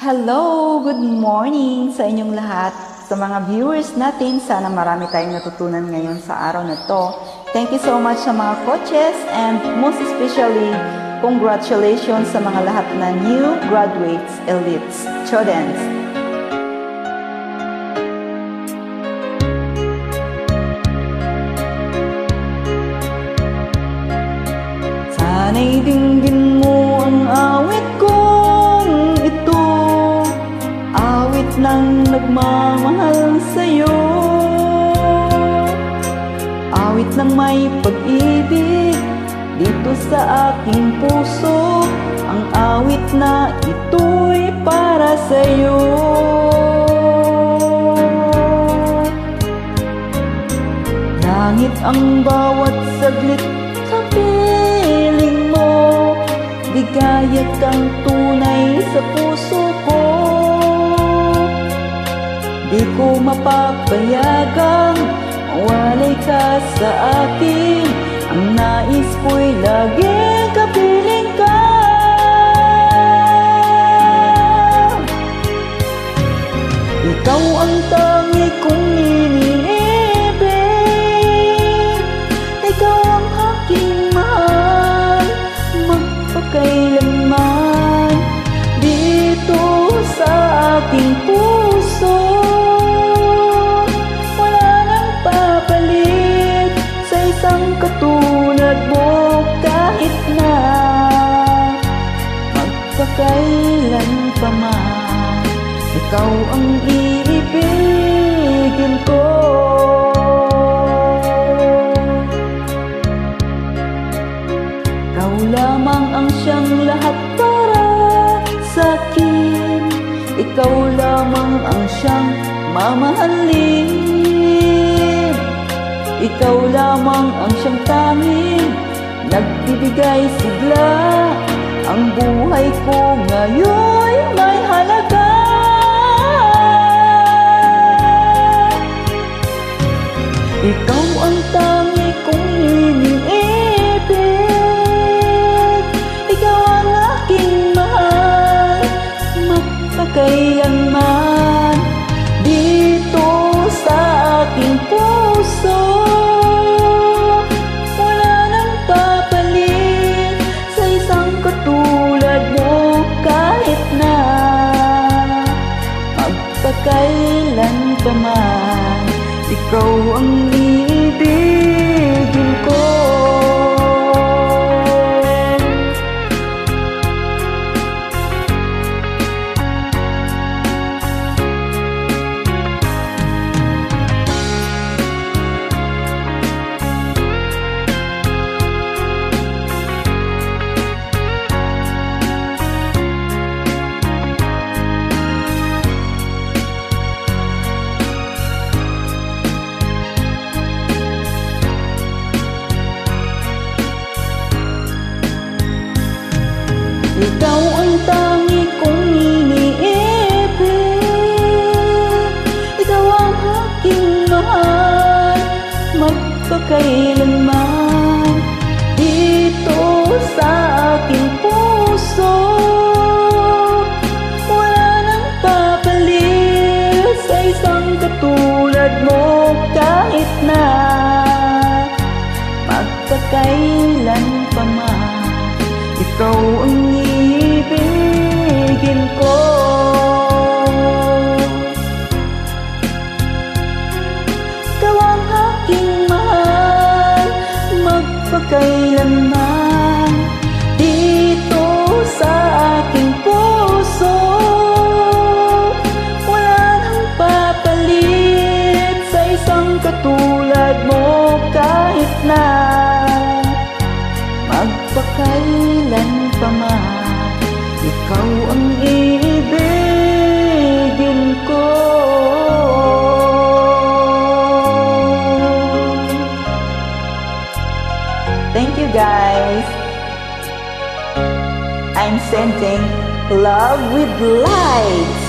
Hello! Good morning sa inyong lahat. Sa mga viewers natin, sana marami tayong natutunan ngayon sa araw na to. Thank you so much sa mga coaches and most especially, congratulations sa mga lahat na new graduates, elites, students. Sana'y dinggin mo ang awit kong ito, awit ng nagmamahal sa'yo, awit ng may pag-ibig dito sa aking puso, ang awit na ito'y para sa'yo. Langit ang bawat saglit sa piling mo, ligaya kang tunay sa puso ko. Di ko mapapayagang mawalay ka sa akin, ang nais ko'y laging kapiling ka. Ikaw ang tangi kong iniibig, ikaw ang aking mahal, magpakailanman dito sa aking puso. Wala nang papalit sa isang katulad mo, kahit na magpakailan pa man, ikaw ang iibigin ko. Ikaw lamang ang siyang lahat para sa'kin, ikaw lamang ang siyang mamahalin, ikaw lamang ang siyang tanging nagbibigay sigla, ang buhay ko ngayon may halaga. Ikaw ang tangi kong iniibig, ikaw ang aking mahal, magpakailanman dito sa aking puso. Wala nang papalit sa isang katulad mo, kahit na magpakailan pa man, ikaw ang iibigin ko. Ikaw ang tangi kong iniibig, ikaw ang aking mahal, magpakailanman dito sa aking puso. Wala nang papalit sa isang katulad mo, kahit na magpakailan pa man, ikaw ang iibigin ko. Ikaw ang aking mahal, magpakailanman dito sa aking puso. Wala nang papalit sa isang katulad mo, kahit na magpakailan pa man, ikaw ang iibigin ko. Thank you guys. I'm sending love with light.